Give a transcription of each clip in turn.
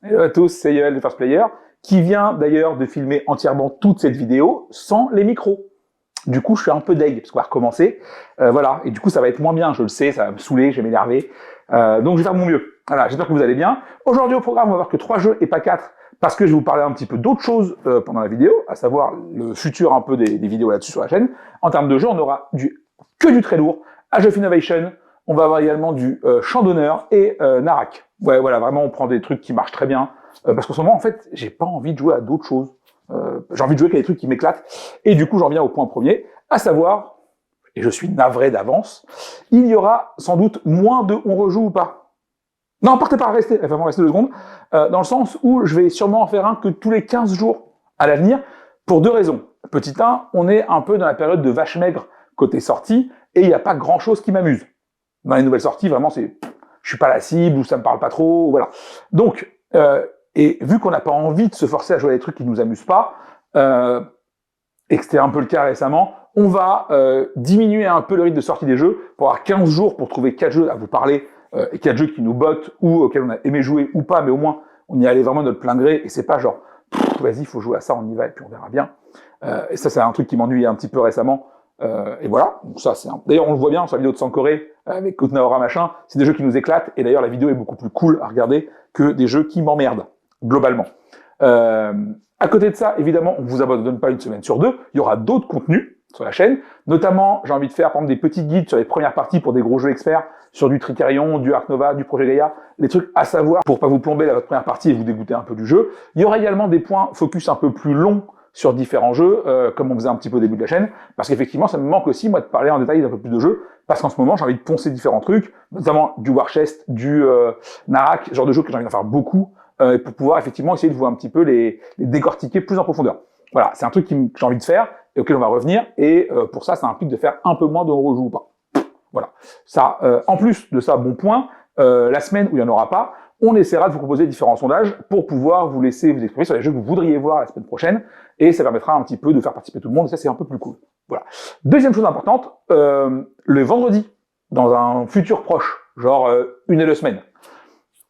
Hello à tous, c'est Yoel de First Player, qui vient d'ailleurs de filmer entièrement toute cette vidéo sans les micros. Du coup, je suis un peu deg, parce qu'on va recommencer. Voilà, et du coup, ça va être moins bien, je le sais, ça va me saouler, je vais m'énerver. Donc, je vais faire mon mieux. Voilà, j'espère que vous allez bien. Aujourd'hui, au programme, on va voir que 3 jeux et pas 4, parce que je vais vous parler un petit peu d'autres choses pendant la vidéo, à savoir le futur un peu des vidéos là-dessus sur la chaîne. En termes de jeux, on aura que du très lourd, Age of Innovation, on va avoir également du Champ d'honneur et Narak. Ouais, voilà, vraiment, on prend des trucs qui marchent très bien. Parce qu'en ce moment, en fait, j'ai pas envie de jouer à d'autres choses. J'ai envie de jouer avec des trucs qui m'éclatent. Et du coup, j'en viens au point premier, à savoir, et je suis navré d'avance, il y aura sans doute moins de on rejoue ou pas. Non, partez pas, restez 2 secondes. Dans le sens où je vais sûrement en faire un que tous les 15 jours à l'avenir, pour 2 raisons. Petit 1, on est un peu dans la période de vache maigre côté sortie, et il n'y a pas grand chose qui m'amuse. Dans les nouvelles sorties, vraiment, je suis pas la cible, ou ça me parle pas trop, voilà. Donc, et vu qu'on n'a pas envie de se forcer à jouer à des trucs qui nous amusent pas, et que c'était un peu le cas récemment, on va diminuer un peu le rythme de sortie des jeux pour avoir 15 jours pour trouver 4 jeux à vous parler, et 4 jeux qui nous bottent, ou auxquels on a aimé jouer ou pas, mais au moins, on y allait vraiment de notre plein gré, et c'est pas genre, vas-y, faut jouer à ça, on y va, et puis on verra bien. Et ça, c'est un truc qui m'ennuie un petit peu récemment. Et voilà, donc ça c'est d'ailleurs on le voit bien sur la vidéo de Sankoré avec Kutnaora machin, c'est des jeux qui nous éclatent et d'ailleurs la vidéo est beaucoup plus cool à regarder que des jeux qui m'emmerdent globalement. À côté de ça, évidemment, on vous abandonne pas une semaine sur 2, il y aura d'autres contenus sur la chaîne, notamment j'ai envie de faire par exemple des petits guides sur les premières parties pour des gros jeux experts, sur du Tricarion, du Ark Nova, du Projet Gaïa, des trucs à savoir pour pas vous plomber dans votre première partie et vous dégoûter un peu du jeu. Il y aura également des points focus un peu plus longs sur différents jeux, comme on faisait un petit peu au début de la chaîne, parce qu'effectivement, ça me manque aussi, moi, de parler en détail d'un peu plus de jeux, parce qu'en ce moment, j'ai envie de poncer différents trucs, notamment du War Chest, du Narak, genre de jeux que j'ai envie d'en faire beaucoup, pour pouvoir effectivement essayer de voir un petit peu les décortiquer plus en profondeur. Voilà, c'est un truc que j'ai envie de faire, et auquel on va revenir, et pour ça, ça implique de faire un peu moins de rejoue ou pas. Voilà. Ça, en plus de ça, bon point, la semaine où il n'y en aura pas, on essaiera de vous proposer différents sondages pour pouvoir vous laisser vous exprimer sur les jeux que vous voudriez voir la semaine prochaine, et ça permettra un petit peu de faire participer tout le monde, et ça c'est un peu plus cool. Voilà. Deuxième chose importante, le vendredi, dans un futur proche, genre 1 et 2 semaines,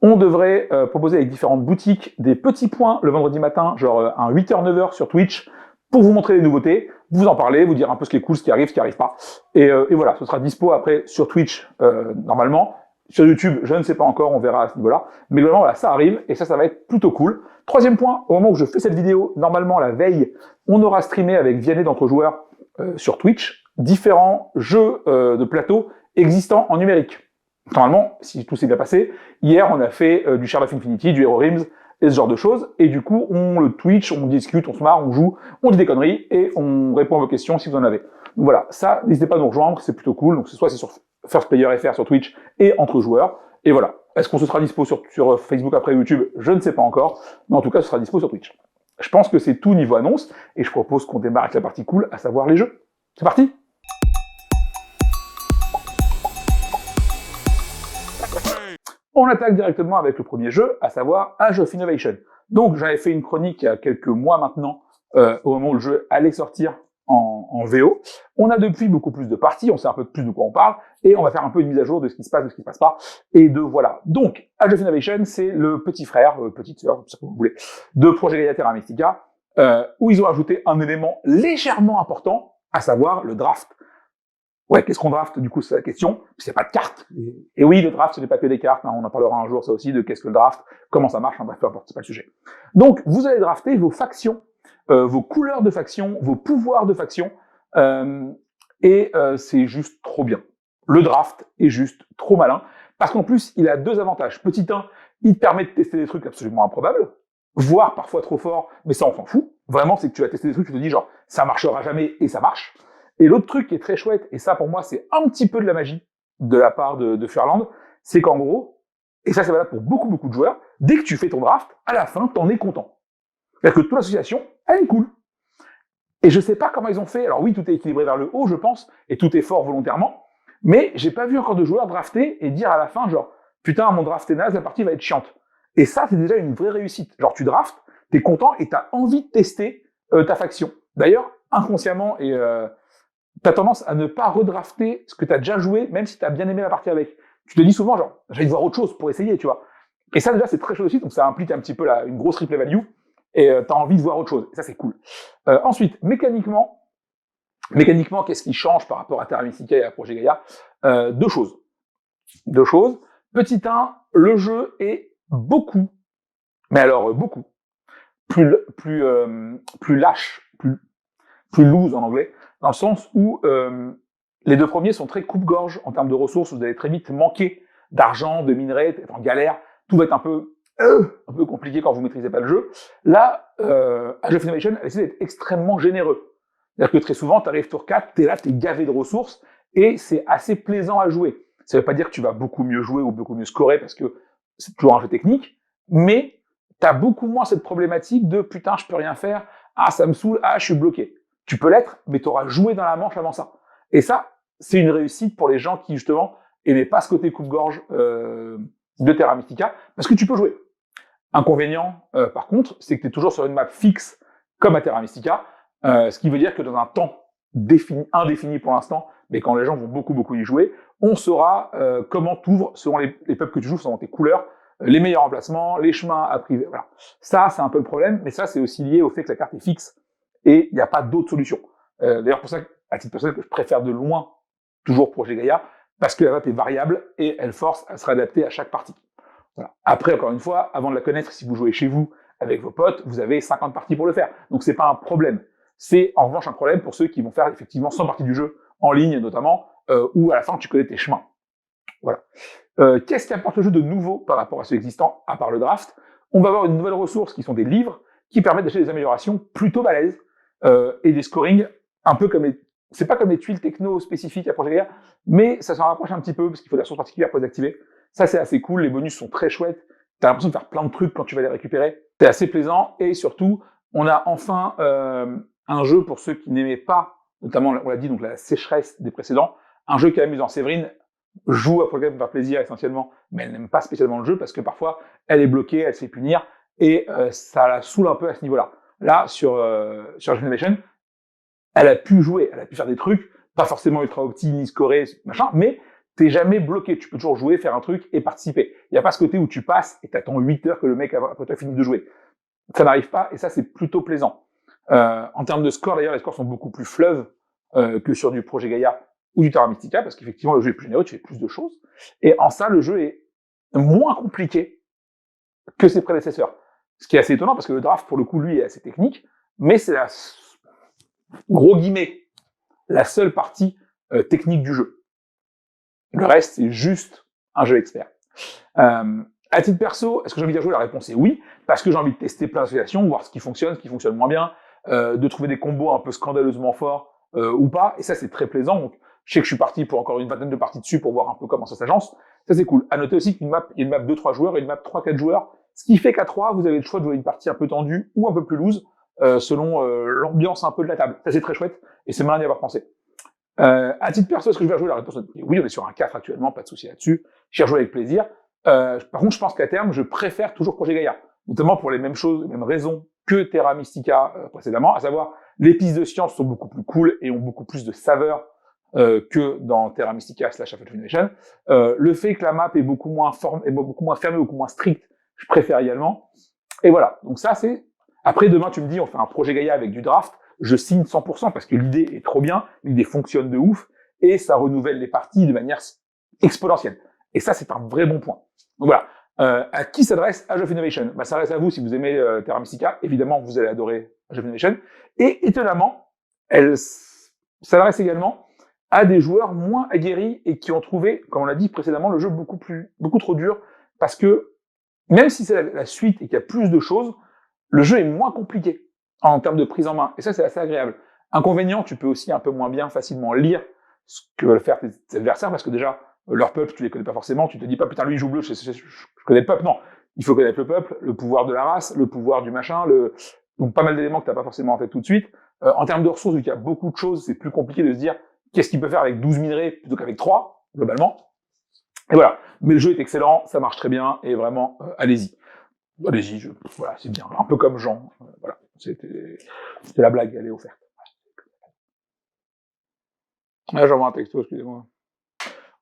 on devrait proposer avec différentes boutiques des petits points le vendredi matin, genre un 8h, 9h sur Twitch, pour vous montrer les nouveautés, vous en parler, vous dire un peu ce qui est cool, ce qui arrive pas. Et voilà, ce sera dispo après sur Twitch normalement. Sur YouTube, je ne sais pas encore, on verra à ce niveau-là. Mais globalement, voilà, ça arrive, et ça va être plutôt cool. Troisième point, au moment où je fais cette vidéo, normalement, la veille, on aura streamé avec Vianney d'Entre Joueurs sur Twitch différents jeux de plateau existants en numérique. Normalement, si tout s'est bien passé, hier, on a fait du Shard of Infinity, du Hero Realms, et ce genre de choses, et du coup, on le Twitch, on discute, on se marre, on joue, on dit des conneries, et on répond à vos questions si vous en avez. Donc voilà, ça, n'hésitez pas à nous rejoindre, c'est plutôt cool, donc soit c'est sur First Player FR sur Twitch et Entre Joueurs, et voilà. Est-ce qu'on se sera dispo sur Facebook après YouTube? Je ne sais pas encore, mais en tout cas, ce sera dispo sur Twitch. Je pense que c'est tout niveau annonce, et je propose qu'on démarre avec la partie cool, à savoir les jeux. C'est parti! On attaque directement avec le premier jeu, à savoir Age of Innovation. Donc j'avais fait une chronique il y a quelques mois maintenant, au moment où le jeu allait sortir en VO. On a depuis beaucoup plus de parties, on sait un peu plus de quoi on parle, et on va faire un peu une mise à jour de ce qui se passe, de ce qui se passe pas, et de voilà. Donc Age of Innovation, c'est le petit frère, petite sœur, c'est ce que vous voulez, de Projet Gaïa Terra Mystica, où ils ont ajouté un élément légèrement important, à savoir le draft. Ouais, qu'est-ce qu'on draft, du coup, c'est la question. C'est pas de cartes. Et oui, le draft, ce n'est pas que des cartes, hein, on en parlera un jour, ça aussi, de qu'est-ce que le draft, comment ça marche, hein, bref, peu importe, c'est pas le sujet. Donc, vous allez drafter vos factions, vos couleurs de factions, vos pouvoirs de factions, c'est juste trop bien. Le draft est juste trop malin, parce qu'en plus, il a 2 avantages. Petit 1, il te permet de tester des trucs absolument improbables, voire parfois trop forts, mais ça, on s'en fout. Vraiment, c'est que tu vas tester des trucs, tu te dis genre, ça marchera jamais, et ça marche. Et l'autre truc qui est très chouette, et ça pour moi c'est un petit peu de la magie de la part de Furland, c'est qu'en gros, et ça c'est valable pour beaucoup de joueurs, dès que tu fais ton draft, à la fin t'en es content. C'est-à-dire que toute l'association, elle est cool. Et je sais pas comment ils ont fait, alors oui tout est équilibré vers le haut je pense, et tout est fort volontairement, mais j'ai pas vu encore de joueurs drafter et dire à la fin genre, putain mon draft est naze, la partie va être chiante. Et ça c'est déjà une vraie réussite. Genre tu draftes, t'es content et t'as envie de tester ta faction. D'ailleurs, inconsciemment et t'as tendance à ne pas redrafter ce que t'as déjà joué, même si t'as bien aimé la partie avec. Tu te dis souvent, genre, j'ai envie de voir autre chose pour essayer, tu vois. Et ça, déjà, c'est très chouette aussi, donc ça implique un petit peu une grosse replay value, et tu as envie de voir autre chose. Et ça, c'est cool. Ensuite, mécaniquement, qu'est-ce qui change par rapport à Terra Mystica et à Projet Gaia? Deux choses. Petit 1, le jeu est beaucoup, mais alors beaucoup, plus lâche, plus loose en anglais, dans le sens où les deux premiers sont très coupe-gorge en termes de ressources. Vous allez très vite manquer d'argent, de minerais, être en galère. Tout va être un peu compliqué quand vous maîtrisez pas le jeu. Là, Age of Innovation a essayé d'être extrêmement généreux. C'est-à-dire que très souvent, tu arrives tour 4, tu es là, tu es gavé de ressources, et c'est assez plaisant à jouer. Ça veut pas dire que tu vas beaucoup mieux jouer ou beaucoup mieux scorer, parce que c'est toujours un jeu technique, mais tu as beaucoup moins cette problématique de « putain, je peux rien faire, ah, ça me saoule, ah, je suis bloqué ». Tu peux l'être, mais tu auras joué dans la manche avant ça. Et ça, c'est une réussite pour les gens qui, justement, aimaient pas ce côté coupe-gorge de Terra Mystica, parce que tu peux jouer. Inconvénient, par contre, c'est que tu es toujours sur une map fixe, comme à Terra Mystica, ce qui veut dire que dans un temps indéfini pour l'instant, mais quand les gens vont beaucoup y jouer, on saura comment t'ouvres selon les peuples que tu joues, selon tes couleurs, les meilleurs emplacements, les chemins à priver. Voilà. Ça, c'est un peu le problème, mais ça, c'est aussi lié au fait que la carte est fixe et il n'y a pas d'autre solution. D'ailleurs, pour ça, à titre personnel, que je préfère de loin toujours Projet Gaia, parce que la map est variable et elle force à se réadapter à chaque partie. Voilà. Après, encore une fois, avant de la connaître, si vous jouez chez vous avec vos potes, vous avez 50 parties pour le faire. Donc, c'est pas un problème. C'est en revanche un problème pour ceux qui vont faire effectivement 100 parties du jeu, en ligne notamment, où à la fin tu connais tes chemins. Voilà. Qu'est-ce qui apporte le jeu de nouveau par rapport à ceux existants, à part le draft? On va avoir une nouvelle ressource qui sont des livres qui permettent d'acheter des améliorations plutôt balèzes et des scorings un peu comme c'est pas comme les tuiles techno spécifiques à Projet Gaia, mais ça s'en rapproche un petit peu parce qu'il faut des ressources particulières pour les activer. Ça, c'est assez cool. Les bonus sont très chouettes. T'as l'impression de faire plein de trucs quand tu vas les récupérer. C'est assez plaisant et surtout, on a enfin un jeu pour ceux qui n'aimaient pas, notamment, on l'a dit, donc la sécheresse des précédents, un jeu qui est amusant. Séverine joue à Pokémon pour faire plaisir essentiellement, mais elle n'aime pas spécialement le jeu parce que parfois, elle est bloquée, elle se fait punir et ça la saoule un peu à ce niveau-là. Là, sur Generation, elle a pu jouer, elle a pu faire des trucs, pas forcément ultra opti, ni scorer, machin, mais t'es jamais bloqué. Tu peux toujours jouer, faire un truc et participer. Il n'y a pas ce côté où tu passes et t'attends 8 heures que le mec après toi fini de jouer. Ça n'arrive pas et ça, c'est plutôt plaisant. En termes de score, d'ailleurs, les scores sont beaucoup plus fleuves que sur du Projet Gaia ou du Terra Mystica, parce qu'effectivement, le jeu est plus généreux, tu fais plus de choses. Et en ça, le jeu est moins compliqué que ses prédécesseurs. Ce qui est assez étonnant, parce que le draft, pour le coup, lui, est assez technique, mais c'est la, gros guillemets, la seule partie technique du jeu. Le reste, c'est juste un jeu expert. À titre perso, est-ce que j'ai envie d'y jouer? La réponse est oui, parce que j'ai envie de tester plein d'associations, voir ce qui fonctionne moins bien, de trouver des combos un peu scandaleusement forts ou pas, et ça c'est très plaisant. Donc, je sais que je suis parti pour encore une vingtaine de parties dessus pour voir un peu comment ça s'agence. Ça c'est cool. À noter aussi qu'il y a une map 2-3 joueurs et une map 3-4 joueurs, ce qui fait qu'à 3, vous avez le choix de jouer une partie un peu tendue ou un peu plus loose, selon l'ambiance un peu de la table. Ça c'est très chouette, et c'est malin d'y avoir pensé. À titre perso, est-ce que je vais jouer? La réponse est oui, on est sur un 4 actuellement, pas de souci là-dessus. J'y rejoue avec plaisir. Par contre, je pense qu'à terme, je préfère toujours Projet Gaia, notamment pour les mêmes choses, les mêmes raisons que Terra Mystica précédemment, à savoir les pistes de science sont beaucoup plus cool et ont beaucoup plus de saveur que dans Terra Mystica / Age of Innovation. Le fait que la map est beaucoup moins fermée, beaucoup moins stricte, je préfère également. Et voilà. Donc ça, c'est. Après, demain, tu me dis, on fait un Projet Gaia avec du draft. Je signe 100% parce que l'idée est trop bien, l'idée fonctionne de ouf et ça renouvelle les parties de manière exponentielle. Et ça, c'est un vrai bon point. Donc voilà. À qui s'adresse Age of Innovation? Ça s'adresse à vous si vous aimez Terra Mystica. Évidemment, vous allez adorer Age of Innovation. Et étonnamment, elle s'adresse également à des joueurs moins aguerris et qui ont trouvé, comme on l'a dit précédemment, le jeu beaucoup trop dur parce que même si c'est la suite et qu'il y a plus de choses, le jeu est moins compliqué en termes de prise en main. Et ça, c'est assez agréable. Inconvénient, tu peux aussi un peu moins bien facilement lire ce que veulent faire tes adversaires parce que déjà, leur peuple, tu les connais pas forcément, tu te dis pas, putain, lui, il joue bleu, je connais le peuple. Non. Il faut connaître le peuple, le pouvoir de la race, le pouvoir du machin, donc pas mal d'éléments que t'as pas forcément en tête tout de suite. En termes de ressources, vu qu'il y a beaucoup de choses, c'est plus compliqué de se dire qu'est-ce qu'il peut faire avec 12 minerais plutôt qu'avec 3, globalement. Et voilà. Mais le jeu est excellent, ça marche très bien, et vraiment, allez-y. Allez-y, voilà, c'est bien. Un peu comme Jean. Voilà. C'était la blague, elle est offerte. Là, j'envoie un texto, excusez-moi.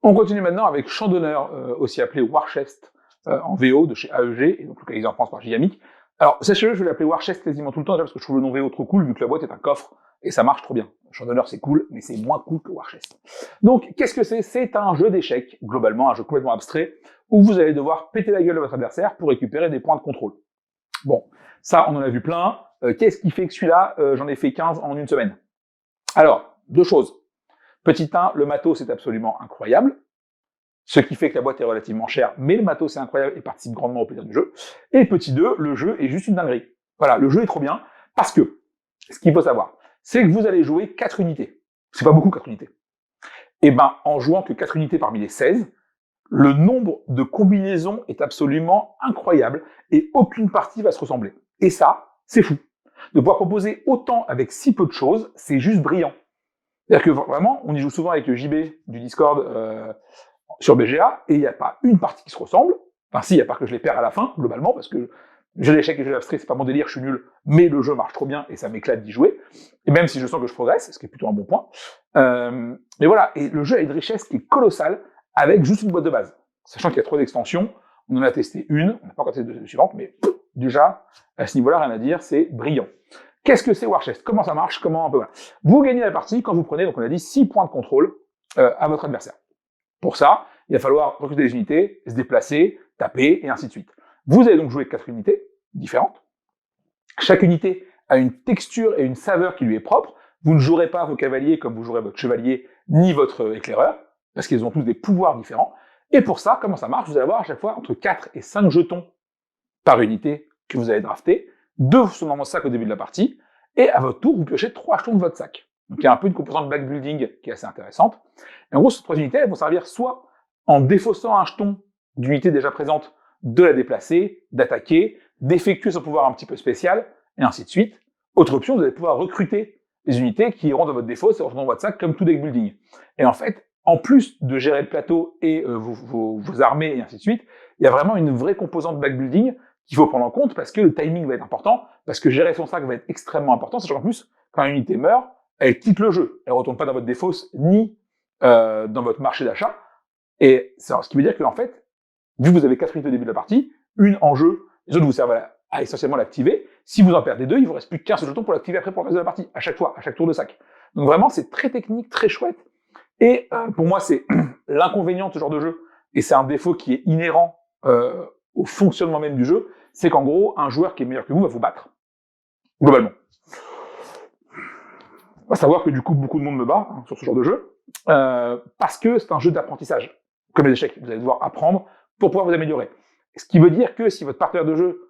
On continue maintenant avec Champ d'honneur, aussi appelé War Chest, en VO de chez AEG, et donc localisé en France par Gigamic. Alors, sachez-le, je vais l'appeler War Chest quasiment tout le temps, déjà parce que je trouve le nom VO trop cool, vu que la boîte est un coffre, et ça marche trop bien. Champ d'honneur, c'est cool, mais c'est moins cool que War Chest. Donc, qu'est-ce que c'est? C'est un jeu d'échecs, globalement, un jeu complètement abstrait, où vous allez devoir péter la gueule de votre adversaire pour récupérer des points de contrôle. Bon, ça, on en a vu plein. Qu'est-ce qui fait que celui-là, j'en ai fait 15 en une semaine? Alors, deux choses. Petit 1, le matos est absolument incroyable, ce qui fait que la boîte est relativement chère, mais le matos est incroyable et participe grandement au plaisir du jeu. Et petit 2, le jeu est juste une dinguerie. Voilà, le jeu est trop bien, parce que, ce qu'il faut savoir, c'est que vous allez jouer 4 unités. C'est pas beaucoup 4 unités. Et ben, en jouant que 4 unités parmi les 16, le nombre de combinaisons est absolument incroyable et aucune partie va se ressembler. Et ça, c'est fou. De pouvoir proposer autant avec si peu de choses, c'est juste brillant. C'est-à-dire que vraiment, on y joue souvent avec le JB du Discord sur BGA, et il n'y a pas une partie qui se ressemble. Enfin si, il y a pas que je les perds à la fin, globalement, parce que jeu d'échecs et jeu d'abstrait, c'est pas mon délire, je suis nul, mais le jeu marche trop bien et ça m'éclate d'y jouer. Et même si je sens que je progresse, ce qui est plutôt un bon point. Mais voilà, et le jeu a une richesse qui est colossale, avec juste une boîte de base. Sachant qu'il y a 3 extensions, on en a testé une, on n'a pas encore testé deux suivantes, mais déjà, à ce niveau-là, rien à dire, c'est brillant. Qu'est-ce que c'est War Chest? Comment ça marche? Comment un peu voilà. Vous gagnez la partie quand vous prenez, donc on a dit, 6 points de contrôle à votre adversaire. Pour ça, il va falloir recruter des unités, se déplacer, taper, et ainsi de suite. Vous allez donc jouer 4 unités différentes. Chaque unité a une texture et une saveur qui lui est propre. Vous ne jouerez pas vos cavaliers comme vous jouerez votre chevalier, ni votre éclaireur, parce qu'ils ont tous des pouvoirs différents. Et pour ça, comment ça marche? Vous allez avoir à chaque fois entre 4 et 5 jetons par unité que vous allez drafter, 2 sont dans votre sac au début de la partie, et à votre tour, vous piochez 3 jetons de votre sac. Donc il y a un peu une composante backbuilding qui est assez intéressante. Et en gros, ces 3 unités, elles vont servir soit en défaussant un jeton d'unité déjà présente, de la déplacer, d'attaquer, d'effectuer son pouvoir un petit peu spécial, et ainsi de suite. Autre option, vous allez pouvoir recruter les unités qui iront dans votre défausse et dans votre sac comme tout deck building. Et en fait, en plus de gérer le plateau et vos armées et ainsi de suite, il y a vraiment une vraie composante backbuilding qu'il faut prendre en compte parce que le timing va être important, parce que gérer son sac va être extrêmement important, sachant qu'en plus, quand une unité meurt, elle quitte le jeu. Elle ne retourne pas dans votre défausse ni dans votre marché d'achat. Et ce qui veut dire qu'en fait, vu que vous avez 4 unités au début de la partie, une en jeu, les autres vous servent à essentiellement l'activer. Si vous en perdez 2, il vous reste plus qu'un seul jeton pour l'activer après pour le reste de la partie, à chaque fois, à chaque tour de sac. Donc vraiment, c'est très technique, très chouette. Et pour moi, c'est l'inconvénient de ce genre de jeu, et c'est un défaut qui est inhérent au fonctionnement même du jeu, c'est qu'en gros, un joueur qui est meilleur que vous va vous battre. Globalement. On va savoir que du coup, beaucoup de monde me bat sur ce genre de jeu, parce que c'est un jeu d'apprentissage. Comme les échecs, vous allez devoir apprendre pour pouvoir vous améliorer. Ce qui veut dire que si votre partenaire de jeu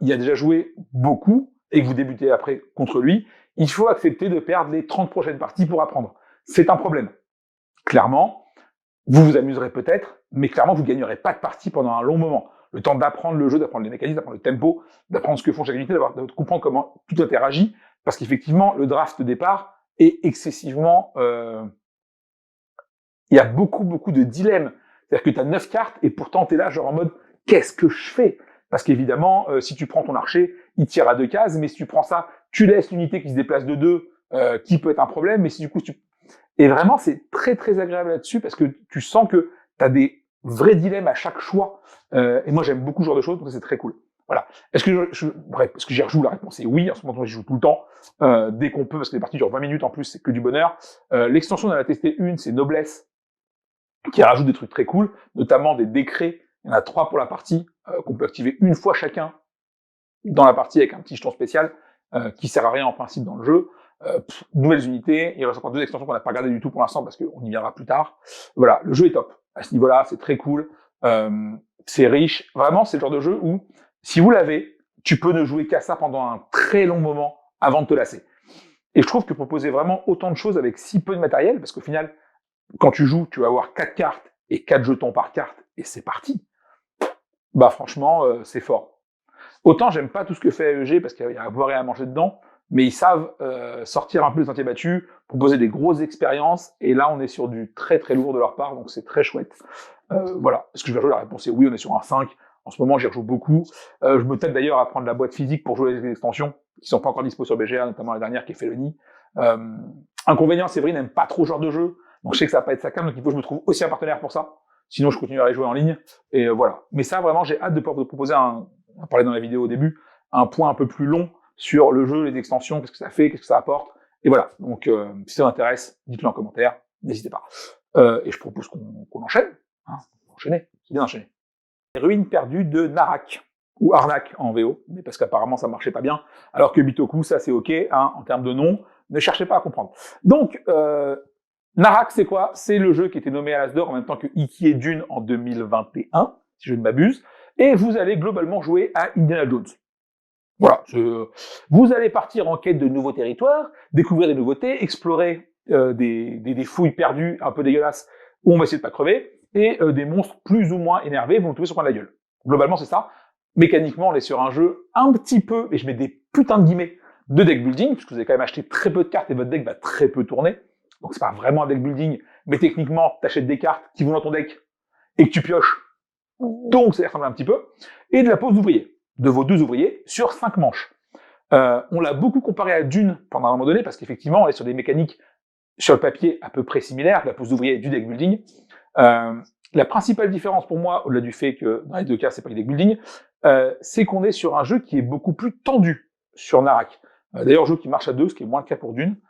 il a déjà joué beaucoup, et que vous débutez après contre lui, il faut accepter de perdre les 30 prochaines parties pour apprendre. C'est un problème. Clairement, vous vous amuserez peut-être, mais clairement, vous ne gagnerez pas de partie pendant un long moment. Le temps d'apprendre le jeu, d'apprendre les mécanismes, d'apprendre le tempo, d'apprendre ce que font chaque unité, de comprendre comment tout interagit, parce qu'effectivement, le draft de départ est excessivement... il y a beaucoup de dilemmes. C'est-à-dire que tu as 9 cartes, et pourtant, tu es là genre en mode « qu'est-ce que je fais ?» Parce qu'évidemment, si tu prends ton archer, il tire à 2 cases, mais si tu prends ça, tu laisses l'unité qui se déplace de 2, qui peut être un problème, mais si du coup, Et vraiment, c'est très agréable là-dessus, parce que tu sens que tu as des vrais dilemmes à chaque choix, et moi j'aime beaucoup ce genre de choses, donc c'est très cool. Voilà. Est-ce que bref, est-ce que j'y rejoue? La réponse est oui, en ce moment j'y joue tout le temps, dès qu'on peut, parce que les parties durent 20 minutes en plus, c'est que du bonheur. L'extension, on en a testé une, c'est Noblesse, qui rajoute des trucs très cool, notamment des décrets. Il y en a 3 pour la partie, qu'on peut activer une fois chacun dans la partie avec un petit jeton spécial, qui sert à rien en principe dans le jeu. Nouvelles unités, il reste encore 2 extensions qu'on n'a pas regardées du tout pour l'instant parce qu'on y viendra plus tard. Voilà, le jeu est top. À ce niveau-là, c'est très cool, c'est riche. Vraiment, c'est le genre de jeu où, si vous l'avez, tu peux ne jouer qu'à ça pendant un très long moment avant de te lasser. Et je trouve que proposer vraiment autant de choses avec si peu de matériel, parce qu'au final, quand tu joues, tu vas avoir 4 cartes et 4 jetons par carte, et c'est parti. Bah franchement, c'est fort. Autant j'aime pas tout ce que fait AEG parce qu'il y a à boire et à manger dedans, mais ils savent sortir un peu des sentiers battus, proposer des grosses expériences, et là on est sur du très lourd de leur part, donc c'est très chouette. Voilà. Est-ce que je vais jouer? La réponse est oui, on est sur un 5. En ce moment, j'y rejoue beaucoup. Je me tente d'ailleurs à prendre la boîte physique pour jouer les extensions, qui sont pas encore dispo sur BGA, notamment la dernière qui est Felony. Inconvénient, Séverine n'aime pas trop ce genre de jeu, donc je sais que ça va pas être sa cam, donc il faut que je me trouve aussi un partenaire pour ça. Sinon, je continuerai à jouer en ligne. Et voilà. Mais ça, vraiment, j'ai hâte de pouvoir vous proposer on a parlé dans la vidéo au début, un point un peu plus long sur le jeu, les extensions, qu'est-ce que ça fait, qu'est-ce que ça apporte. Et voilà. Donc, si ça vous intéresse, dites-le en commentaire. N'hésitez pas. Et je propose qu'on enchaîne. Hein, enchaîner. C'est bien enchaîner. Les ruines perdues de Narak. Ou Arnak en VO, mais parce qu'apparemment ça marchait pas bien, alors que Bitoku, ça c'est ok, hein, en termes de nom, ne cherchez pas à comprendre. Donc, Narak, c'est quoi? C'est le jeu qui était nommé à l'As d'Or en même temps que Iki et Dune en 2021, si je ne m'abuse, et vous allez globalement jouer à Indiana Jones. Voilà, vous allez partir en quête de nouveaux territoires, découvrir des nouveautés, explorer des fouilles perdues un peu dégueulasses où on va essayer de pas crever, et des monstres plus ou moins énervés vont vous trouver sur le coin de la gueule. Globalement, c'est ça. Mécaniquement, on est sur un jeu un petit peu, et je mets des putains de guillemets, de deck building, puisque vous avez quand même acheté très peu de cartes et votre deck va très peu tourner. Donc c'est pas vraiment un deck building, mais techniquement, t'achètes des cartes qui vont dans ton deck et que tu pioches. Donc ça y ressemble un petit peu. Et de la pose d'ouvriers, de vos 2 ouvriers, sur 5 manches. On l'a beaucoup comparé à Dune pendant un moment donné, parce qu'effectivement, on est sur des mécaniques sur le papier à peu près similaires, de la pose d'ouvrier et du deck building. La principale différence pour moi, au-delà du fait que dans les 2 cas, c'est pas du deck building, c'est qu'on est sur un jeu qui est beaucoup plus tendu sur Narak. D'ailleurs, jeu qui marche à 2, ce qui est moins le cas pour Dune.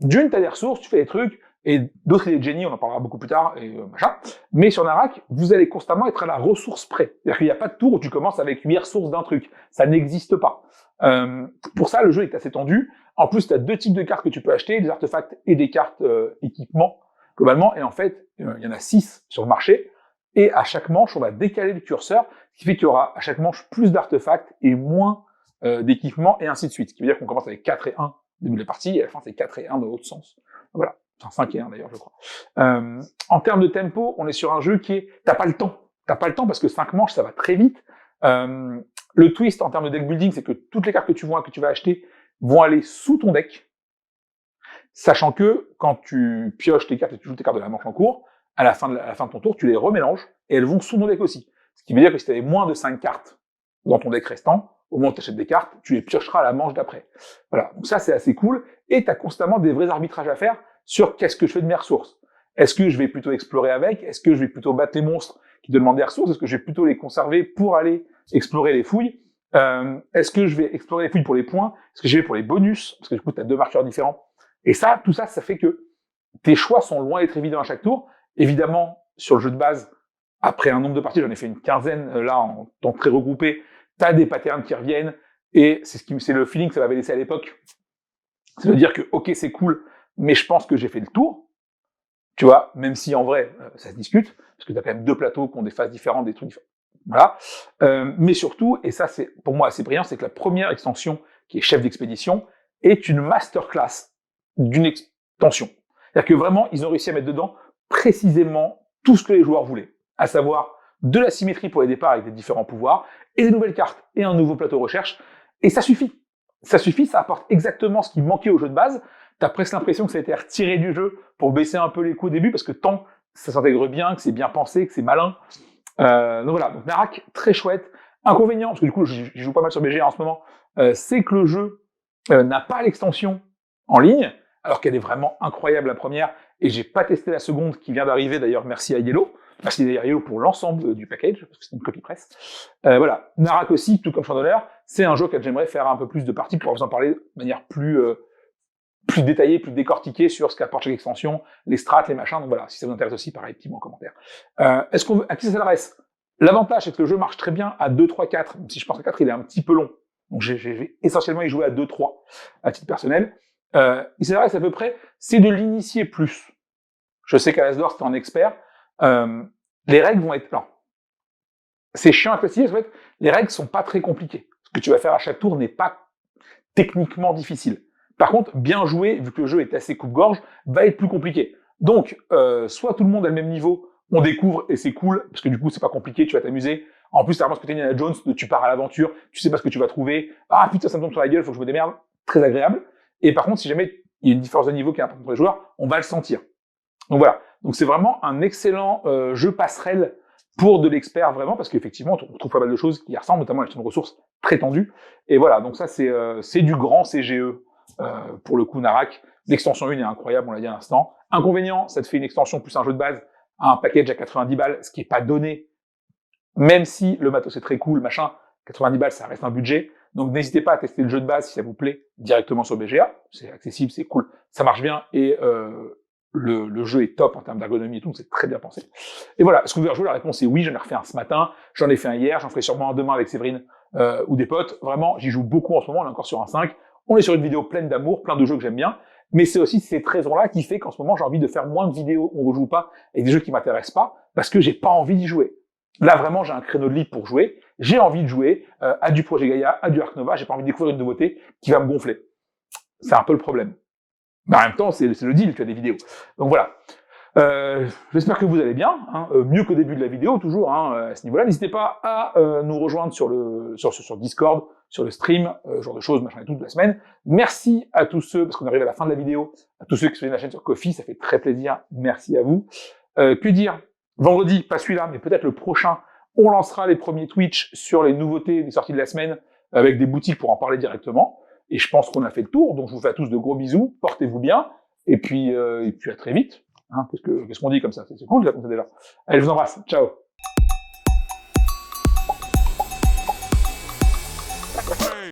Dune, t'as des ressources, tu fais des trucs, et d'autres idées de génie, on en parlera beaucoup plus tard, et machin. Mais sur Narak, vous allez constamment être à la ressource près. C'est-à-dire qu'il n'y a pas de tour où tu commences avec 8 ressources d'un truc. Ça n'existe pas. Pour ça, le jeu est assez tendu. En plus, tu as 2 types de cartes que tu peux acheter, des artefacts et des cartes équipement, globalement. Et en fait, il y en a 6 sur le marché. Et à chaque manche, on va décaler le curseur, ce qui fait qu'il y aura à chaque manche plus d'artefacts et moins d'équipements, et ainsi de suite. Ce qui veut dire qu'on commence avec 4 et 1 au début de la partie, et à la fin, c'est 4 et 1 dans l'autre sens. Voilà. Enfin, 5 et 1 d'ailleurs, je crois. En termes de tempo, on est sur un jeu qui est... T'as pas le temps. T'as pas le temps parce que 5 manches, ça va très vite. Le twist en termes de deck building, c'est que toutes les cartes que tu vois, que tu vas acheter, vont aller sous ton deck, sachant que quand tu pioches tes cartes et tu joues tes cartes de la manche en cours, à la fin de ton tour, tu les remélanges et elles vont sous ton deck aussi. Ce qui veut dire que si tu avais moins de 5 cartes dans ton deck restant, au moment où tu achètes des cartes, tu les piocheras à la manche d'après. Voilà, donc ça c'est assez cool, et tu as constamment des vrais arbitrages à faire sur qu'est-ce que je fais de mes ressources. Est-ce que je vais plutôt explorer avec? Est-ce que je vais plutôt battre les monstres qui demandent des ressources? Est-ce que je vais plutôt les conserver pour aller explorer les fouilles? Est-ce que je vais explorer les fouilles pour les points? Est-ce que je vais pour les bonus? Parce que du coup, tu as 2 marqueurs différents. Et ça, tout ça, ça fait que tes choix sont loin d'être évidents à chaque tour. Évidemment, sur le jeu de base, après un nombre de parties, j'en ai fait une quinzaine là en temps très regroupé, t'as des patterns qui reviennent, et c'est le feeling que ça m'avait laissé à l'époque. Ça veut dire que, ok, c'est cool, mais je pense que j'ai fait le tour, tu vois, même si en vrai, ça se discute, parce que t'as quand même 2 plateaux qui ont des phases différentes, des trucs différents. Voilà. Mais surtout, et ça c'est pour moi assez brillant, c'est que la première extension, qui est chef d'expédition, est une masterclass d'une extension. C'est-à-dire que vraiment, ils ont réussi à mettre dedans précisément tout ce que les joueurs voulaient, à savoir de la symétrie pour les départs avec des différents pouvoirs, et des nouvelles cartes, et un nouveau plateau recherche, et ça suffit. Ça suffit, ça apporte exactement ce qui manquait au jeu de base. T'as presque l'impression que ça a été retiré du jeu pour baisser un peu les coûts au début, parce que tant ça s'intègre bien, que c'est bien pensé, que c'est malin. Donc voilà, donc Narak, très chouette. Inconvénient, parce que du coup, je joue pas mal sur BG en ce moment, c'est que le jeu n'a pas l'extension en ligne, alors qu'elle est vraiment incroyable la première, et j'ai pas testé la seconde qui vient d'arriver, d'ailleurs merci à Yellow. Merci d'ailleurs Yellow pour l'ensemble du package, parce que c'est une copie presse. Voilà, Narak aussi, tout comme Chandelier, c'est un jeu que j'aimerais faire un peu plus de parties pour vous en parler de manière plus détaillée, plus décortiquée sur ce qu'apporte chaque extension, les strats, les machins. Donc voilà, si ça vous intéresse aussi, pareil, petit mot en commentaire. À qui ça s'adresse? L'avantage, c'est que le jeu marche très bien à 2, 3, 4, même si je pense que 4, il est un petit peu long. Donc j'ai essentiellement y joué à 2, 3, à titre personnel. Il s'adresse à peu près, c'est de l'initier plus. Je sais qu'à l'As d'Or, c'était en expert. Les règles vont être... Non. C'est chiant à préciser, en fait, les règles sont pas très compliquées. Ce que tu vas faire à chaque tour n'est pas techniquement difficile. Par contre, bien jouer, vu que le jeu est assez coupe-gorge, va être plus compliqué. Donc, soit tout le monde a le même niveau, on découvre et c'est cool, parce que du coup, c'est pas compliqué, tu vas t'amuser. En plus, t'as vraiment ce côté Indiana Jones, tu pars à l'aventure, tu sais pas ce que tu vas trouver. Ah putain, ça me tombe sur la gueule, faut que je me démerde. Très agréable. Et par contre, si jamais il y a une différence de niveau qui est importante pour les joueurs, on va le sentir. Donc voilà. Donc c'est vraiment un excellent jeu passerelle pour de l'expert vraiment, parce qu'effectivement, on trouve pas mal de choses qui y ressemblent, notamment avec une ressource très tendue. Et voilà, donc ça c'est du grand CGE pour le coup Narak. L'extension 1 est incroyable, on l'a dit à l'instant. Inconvénient, ça te fait une extension plus un jeu de base à un package à 90 balles, ce qui est pas donné, même si le matos est très cool, machin, 90 balles, ça reste un budget. Donc n'hésitez pas à tester le jeu de base si ça vous plaît directement sur BGA. C'est accessible, c'est cool, ça marche bien et le jeu est top en termes d'ergonomie et tout, c'est très bien pensé. Et voilà, est-ce que vous voulez rejouer? La réponse est oui, j'en ai refait un ce matin, j'en ai fait un hier, j'en ferai sûrement un demain avec Séverine ou des potes. Vraiment, j'y joue beaucoup en ce moment, on est encore sur un 5. On est sur une vidéo pleine d'amour, plein de jeux que j'aime bien. Mais c'est aussi cette raison-là qui fait qu'en ce moment, j'ai envie de faire moins de vidéos où on ne rejoue pas et des jeux qui m'intéressent pas, parce que j'ai pas envie d'y jouer. Là, vraiment, j'ai un créneau de libre pour jouer. J'ai envie de jouer à du Projet Gaïa, à du Ark Nova. J'ai pas envie de découvrir une nouveauté qui va me gonfler. C'est un peu le problème. Mais en même temps, c'est le deal, tu as des vidéos. Donc voilà. J'espère que vous allez bien, hein, mieux qu'au début de la vidéo, toujours, hein, à ce niveau-là. N'hésitez pas à nous rejoindre sur Discord, sur le stream, genre de choses, machin et tout, de la semaine. Merci à tous ceux, parce qu'on arrive à la fin de la vidéo, à tous ceux qui suivent la chaîne sur Ko-fi, ça fait très plaisir. Merci à vous. Que dire? Vendredi, pas celui-là, mais peut-être le prochain, on lancera les premiers Twitch sur les nouveautés des sorties de la semaine, avec des boutiques pour en parler directement. Et je pense qu'on a fait le tour, donc je vous fais à tous de gros bisous, portez-vous bien, et puis à très vite. Hein, qu'est-ce qu'on dit comme ça? C'est cool, ça, comme ça, déjà. Allez, je vous embrasse. Ciao.